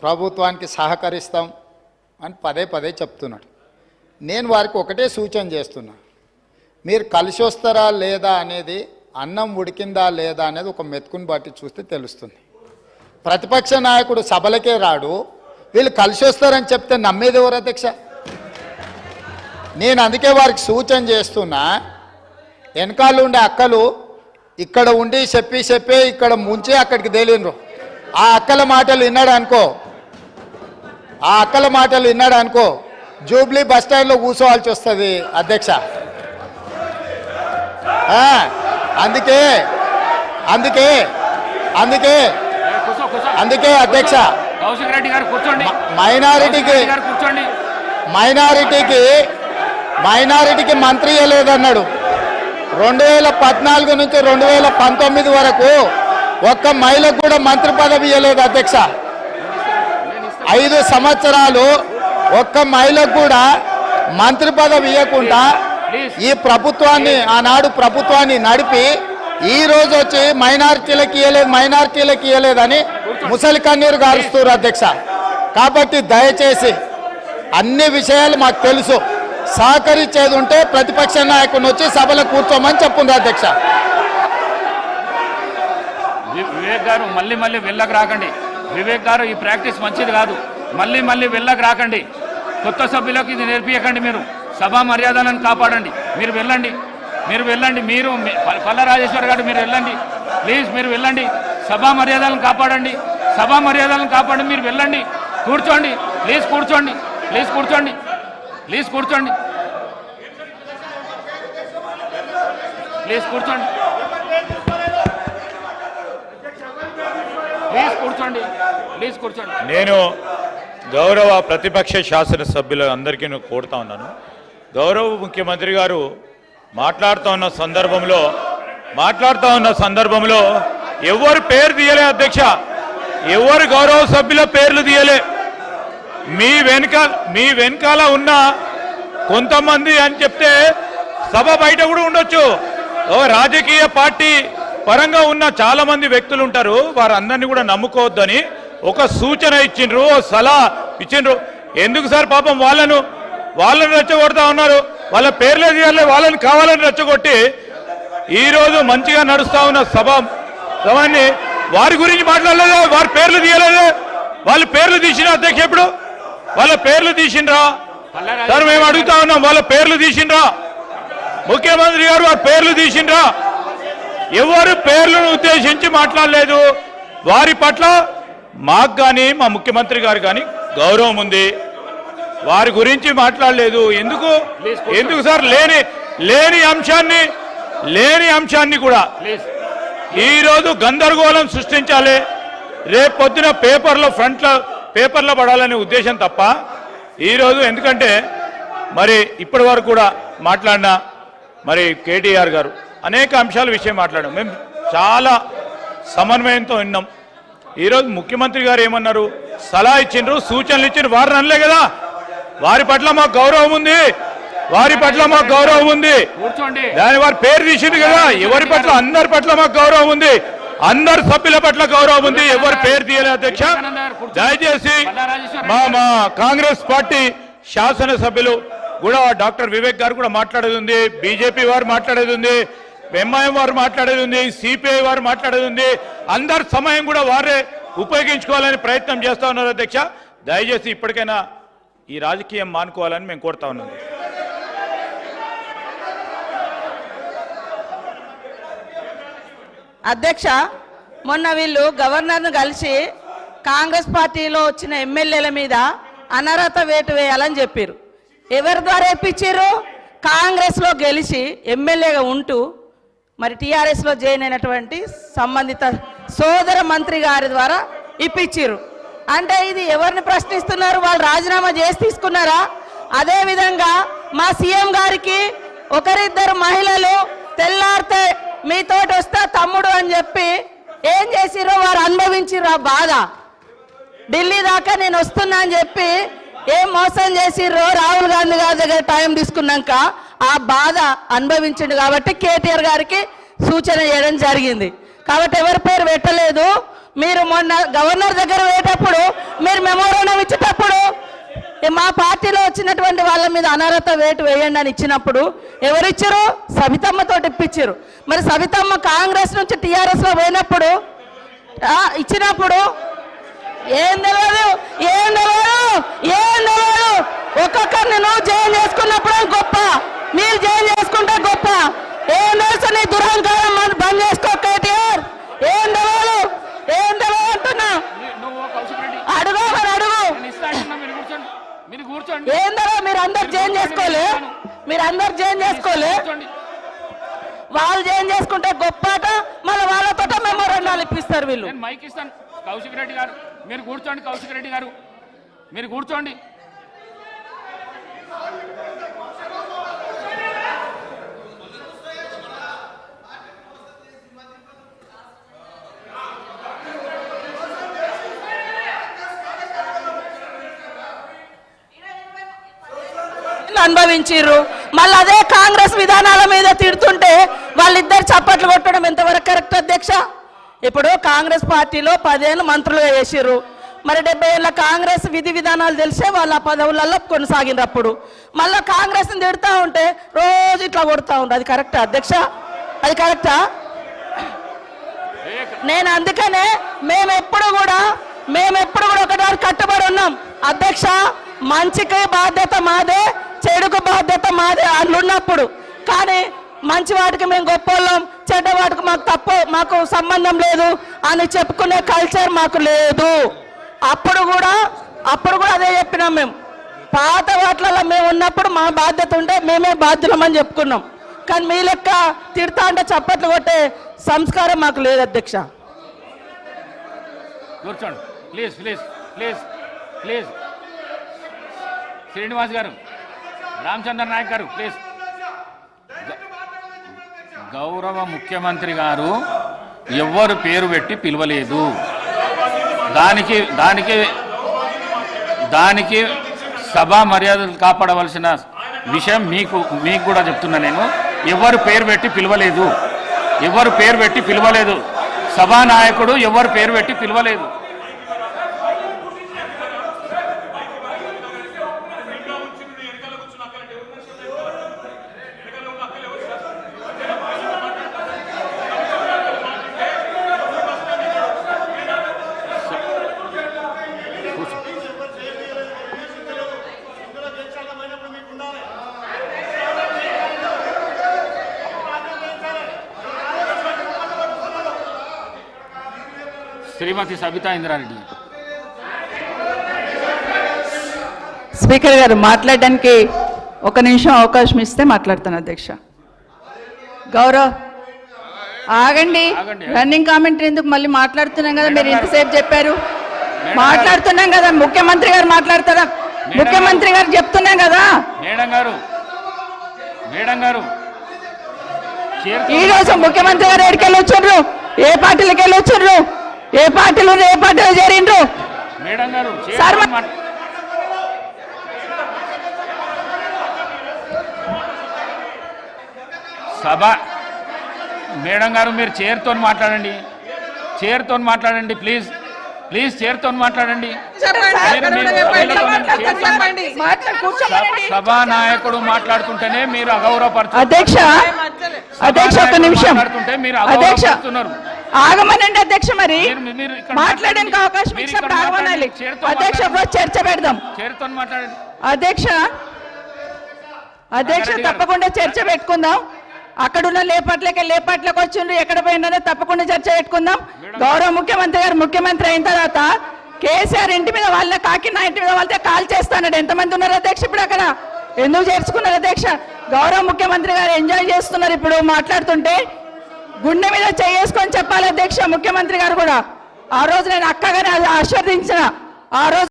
ప్రభుత్వానికి సహకరిస్తాం అని పదే పదే చెప్తున్నాడు. నేను వారికి ఒకటే సూచన చేస్తున్నా, మీరు కలిసి వస్తారా లేదా అనేది, అన్నం ఉడికిందా లేదా అనేది ఒక మెతుకుని బట్టి చూస్తే తెలుస్తుంది. ప్రతిపక్ష నాయకుడు సభలకే రాడు, వీళ్ళు కలిసి వస్తారని చెప్తే నమ్మేది ఎవరు అధ్యక్ష? నేను అందుకే వారికి సూచన చేస్తున్నా, వెనకాల ఉండే అక్కలు ఇక్కడ ఉండి చెప్పి ఇక్కడ ముంచి అక్కడికి తేలినరు. ఆ అక్కల మాటలు విన్నాడు అనుకో జూబ్లీ బస్ స్టాండ్లో కూర్చోవాల్సి వస్తుంది అధ్యక్ష. అందుకే అధ్యక్ష, మైనారిటీకి మంత్రి ఇవ్వలేదన్నాడు. 2014 నుంచి 2019 వరకు ఒక్క మహిళకు కూడా మంత్రి పదవి ఇవ్వలేదు అధ్యక్ష. 5 సంవత్సరాలు ఒక్క మహిళకు కూడా మంత్రి పదవి ఇవ్వకుండా ఈ ప్రభుత్వాన్ని, ఆనాడు ప్రభుత్వాన్ని నడిపి ఈ రోజు వచ్చి మైనారిటీలకు ఇవ్వలేదని ముసలి కన్నీరు గారుస్తారు అధ్యక్ష. కాబట్టి దయచేసి అన్ని విషయాలు మాకు తెలుసు, సహకరించేది ఉంటే ప్రతిపక్ష నాయకుని వచ్చి సభలో కూర్చోమని చెప్పుండ్రు అధ్యక్ష. వివేక్ గారు మళ్ళీ వెళ్ళకు రాకండి. వివేక్ గారు ఈ ప్రాక్టీస్ మంచిది కాదు. మళ్ళీ వెళ్ళకు రాకండి. కొత్త సభ్యులకు ఇది నేర్పించకండి. మీరు సభా మర్యాదలను కాపాడండి. మీరు వెళ్ళండి. మీరు పల్లా రాజేశ్వర్ గారు మీరు వెళ్ళండి ప్లీజ్. మీరు వెళ్ళండి, సభా మర్యాదలను కాపాడండి. మీరు వెళ్ళండి. కూర్చోండి ప్లీజ్. కూర్చోండి. నేను గౌరవ ప్రతిపక్ష శాసనసభ్యులు అందరికీ కోరుతా ఉన్నాను, గౌరవ ముఖ్యమంత్రి గారు మాట్లాడుతూ ఉన్న సందర్భంలో ఎవరు పేరు తీయలే అధ్యక్ష, ఎవరు గౌరవ సభ్యుల పేర్లు తీయలే. మీ వెనకాల ఉన్న కొంతమంది అని చెప్తే సభ బయట కూడా ఉండొచ్చు. రాజకీయ పార్టీ పరంగా ఉన్న చాలా మంది వ్యక్తులు ఉంటారు, వారందరినీ కూడా నమ్ముకోవద్దని ఒక సూచన ఇచ్చిండ్రు, సలహా ఇచ్చిండ్రు. ఎందుకు సార్ పాపం వాళ్ళను రెచ్చగొడతా ఉన్నారు. వాళ్ళ పేర్లే తీయాలి, వాళ్ళని కావాలని రెచ్చగొట్టి ఈరోజు మంచిగా నడుస్తా ఉన్న సభని వారి గురించి మాట్లాడలేదు, వారి పేర్లు తీయలేదు. వాళ్ళ పేర్లు తీసిన అధ్యక్ష, ఎప్పుడు వాళ్ళ పేర్లు తీసిండ్రా సార్? మేము అడుగుతా ఉన్నాం, వాళ్ళ పేర్లు తీసిండ్రా? ముఖ్యమంత్రి గారు వారి పేర్లు తీసిండ్రా? ఎవరు పేర్లను ఉద్దేశించి మాట్లాడలేదు. వారి పట్ల మాకు కానీ మా ముఖ్యమంత్రి గారు కానీ గౌరవం ఉంది, వారి గురించి మాట్లాడలేదు. ఎందుకు సార్? లేని అంశాన్ని కూడా ఈరోజు గందరగోళం సృష్టించాలి, రేపు పొద్దున పేపర్లో పడాలనే ఉద్దేశం తప్ప ఈరోజు ఎందుకంటే మరి ఇప్పటి వరకు కూడా మాట్లాడిన మరి కేటీఆర్ గారు అనేక అంశాల విషయం మాట్లాడాం. మేము చాలా సమన్వయంతో విన్నాం. ఈరోజు ముఖ్యమంత్రి గారు ఏమన్నారు? సలహా ఇచ్చిండ్రు, సూచనలు ఇచ్చిండ్రు. వారిని అనలే కదా, వారి పట్ల మాకు గౌరవం ఉంది, దాని వారి పేరు తీసింది కదా. ఎవరి పట్ల? అందరి పట్ల మాకు గౌరవం ఉంది, అందరు సభ్యుల పట్ల గౌరవం ఉంది. ఎవరు పేరు తీయలేదు అధ్యక్ష. దయచేసి మా కాంగ్రెస్ పార్టీ శాసనసభ్యులు కూడా డాక్టర్ వివేక్ గారు కూడా మాట్లాడేది ఉంది, బీజేపీ వారు మాట్లాడేది ఉంది, ఎంఐఎం వారు మాట్లాడేది ఉంది, సిపిఐ వారు మాట్లాడేది ఉంది. అందరి సమయం కూడా వారే ఉపయోగించుకోవాలని ప్రయత్నం చేస్తా ఉన్నారు అధ్యక్ష. దయచేసి ఇప్పటికైనా ఈ రాజకీయం మానుకోవాలని మేము కోరుతా ఉన్నాం. అధ్యక్ష, మొన్న వీళ్ళు గవర్నర్ను కలిసి కాంగ్రెస్ పార్టీలో వచ్చిన ఎమ్మెల్యేల మీద అనర్హత వేటు వేయాలని చెప్పారు. ఎవరి ద్వారా ఇప్పించారు? కాంగ్రెస్లో గెలిచి ఎమ్మెల్యేగా ఉంటూ మరి టీఆర్ఎస్లో జాయిన్ అయినటువంటి సంబంధిత సోదర మంత్రి గారి ద్వారా ఇప్పించారు. అంటే ఇది ఎవరిని ప్రశ్నిస్తున్నారు? వాళ్ళు రాజీనామా చేసి తీసుకున్నారా? అదేవిధంగా మా సీఎం గారికి ఒకరిద్దరు మహిళలు తెల్లారితే మీతోటి వస్తా తమ్ముడు అని చెప్పి ఏం చేసిరో వారు అనుభవించిర్రు. ఆ బాధ ఢిల్లీ దాకా నేను వస్తున్నా అని చెప్పి ఏం మోసం చేసిర్రో రాహుల్ గాంధీ గారి దగ్గర టైం తీసుకున్నాక ఆ బాధ అనుభవించిండు. కాబట్టి కేటీఆర్ గారికి సూచన చేయడం జరిగింది. కాబట్టి ఎవరి పేరు పెట్టలేదు. మీరు మొన్న గవర్నర్ దగ్గర పోయేటప్పుడు మీరు మా పార్టీలో వచ్చినటువంటి వాళ్ళ మీద అనర్హత వేటు వేయండి అని ఇచ్చినప్పుడు ఎవరిచ్చారు? సబితమ్మతో ఇప్పించారు. మరి సబితమ్మ కాంగ్రెస్ నుంచి టీఆర్ఎస్లో పోయినప్పుడు ఇచ్చినప్పుడు ఏం తెలియదు, ఏం తెలియదు, ఏం తెలియదు. ఒక్కొక్కరిని నువ్వు జైలు చేసుకున్నప్పుడు గొప్ప, మీరు జైలు చేసుకుంటే గొప్ప. ఏం తెలుసు నీ దురహంకారం బంద్ చేసుకో కేటీఆర్. ఏం తెలియదు, ఏం తెలియదు అంటున్నా. అడుగు మరి అడుగు. ఏం తెలియదు, మీరు అందరు జైలు చేసుకోలే, మీరు అందరు జైలు చేసుకోలే. వాళ్ళు జైలు చేసుకుంటే గొప్పట, మళ్ళీ వాళ్ళతో మెమోరాండాలు ఇప్పిస్తారు వీళ్ళు. మైక్ ఇస్తాను. కౌశిక్ రెడ్డి గారు మీరు కూర్చోండి. కౌశిక్ రెడ్డి గారు మీరు కూర్చోండి. అనుభవించారు. మళ్ళీ అదే కాంగ్రెస్ విధానాల మీద తిడుతుంటే వాళ్ళిద్దరు చప్పట్లు కొట్టడం ఎంతవరకు కరెక్ట్ అధ్యక్ష? ఇప్పుడు కాంగ్రెస్ పార్టీలో 10 ఏళ్ళు మంత్రులుగా చేసిర్రు. మరి 70 ఏళ్ళ కాంగ్రెస్ విధి విధానాలు తెలిసే వాళ్ళ పదవులలో కొనసాగినప్పుడు మళ్ళీ కాంగ్రెస్ని తిడుతూ ఉంటే రోజు ఇట్లా కొడుతూ ఉంటారు. అది కరెక్టా అధ్యక్ష? అది కరెక్టా? నేను అందుకనే మేమెప్పుడు కూడా ఒకటి కట్టుబడి ఉన్నాం అధ్యక్ష. మంచికి బాధ్యత మాదే, చెడుకు బాధ్యత మాదే అట్లున్నప్పుడు. కానీ మంచి వాటికి మేము గొప్పవాళ్ళం, చెడ్డ వాటికి మాకు సంబంధం లేదు అని చెప్పుకునే కల్చర్ మాకు లేదు. అప్పుడు కూడా అదే చెప్పినాం. మేము పాత వాటిలలో మేము ఉన్నప్పుడు మా బాధ్యత ఉంటే మేమే బాధ్యులమని చెప్పుకున్నాం. కానీ మీ లెక్క తిడతా అంటే చప్పట్లు కొట్టే సంస్కారం మాకు లేదు అధ్యక్ష. కూర్చోండి please please please please. Srinivas గారు, రామచంద్ర నాయక్ గారు ప్లీజ్. గౌరవ ముఖ్యమంత్రి గారు ఎవ్వరు పేరు పెట్టి పిలవలేదు. దానికి సభా మర్యాదలు కాపాడవలసిన విషయం మీకు కూడా చెప్తున్నా. నేను ఎవరు పేరు పెట్టి పిలవలేదు, ఎవరు పేరు పెట్టి పిలవలేదు. సభానాయకుడు ఎవరు పేరు పెట్టి పిలవలేదు. శ్రీమతి సబితా ఇంద్రారెడ్డి. స్పీకర్ గారు మాట్లాడడానికి 1 నిమిషం అవకాశం ఇస్తే మాట్లాడతాను అధ్యక్ష. ఆగండి. రన్నింగ్ కామెంటరీ ఎందుకు? మళ్ళీ మాట్లాడుతున్నాం కదా, మీరు ఇంతసేపు చెప్పారు. మాట్లాడుతున్నాం కదా, ముఖ్యమంత్రి గారు మాట్లాడతారా? ముఖ్యమంత్రి గారు చెప్తున్నాం కదా. మేడం గారు ఈ రోజు ముఖ్యమంత్రి గారు ఎక్కడికి వెళ్ళి వచ్చారు? ఏ పార్టీలకు వెళ్ళి వచ్చారు? ఏ పార్టీలో చేరిండ్రు? మేడం గారు సభ మేడం గారు మీరు చైర్తో మాట్లాడండి, ప్లీజ్ ప్లీజ్ చైర్తో మాట్లాడండి. సభానాయకుడు మాట్లాడుతుంటేనే మీరు అగౌరవపరుస్తున్నారు. అధ్యక్ష 1 నిమిషం. ఆగమనండి అధ్యక్ష. మరి మాట్లాడడానికి అవకాశం ఇచ్చినప్పుడు ఆగమనాలి అధ్యక్ష. చర్చ పెడదాం. చైర్తో మాట్లాడండి అధ్యక్ష. తప్పకుండా చర్చ పెట్టుకుందాం. అక్కడున్న లేపాట్లకు వచ్చిండ్రు, ఎక్కడ పోయినా తప్పకుండా చర్చ పెట్టుకుందాం. గౌరవ ముఖ్యమంత్రి గారు ముఖ్యమంత్రి అయిన తర్వాత కేసీఆర్ ఇంటి మీద వాళ్ళ కాకినా ఇంటి మీద వాళ్ళతో కాల్ చేస్తాడు. ఎంతమంది ఉన్నారు అధ్యక్ష ఇప్పుడు అక్కడ? ఎందుకు చేర్చుకున్నారు అధ్యక్ష? గౌరవ ముఖ్యమంత్రి గారు ఎంజాయ్ చేస్తున్నారు. ఇప్పుడు మాట్లాడుతుంటే గుండె మీద చేసుకొని చెప్పాలి అధ్యక్ష. ముఖ్యమంత్రి గారు కూడా ఆ రోజు నేను అక్కగానే ఆశీర్వదించిన. ఆ రోజు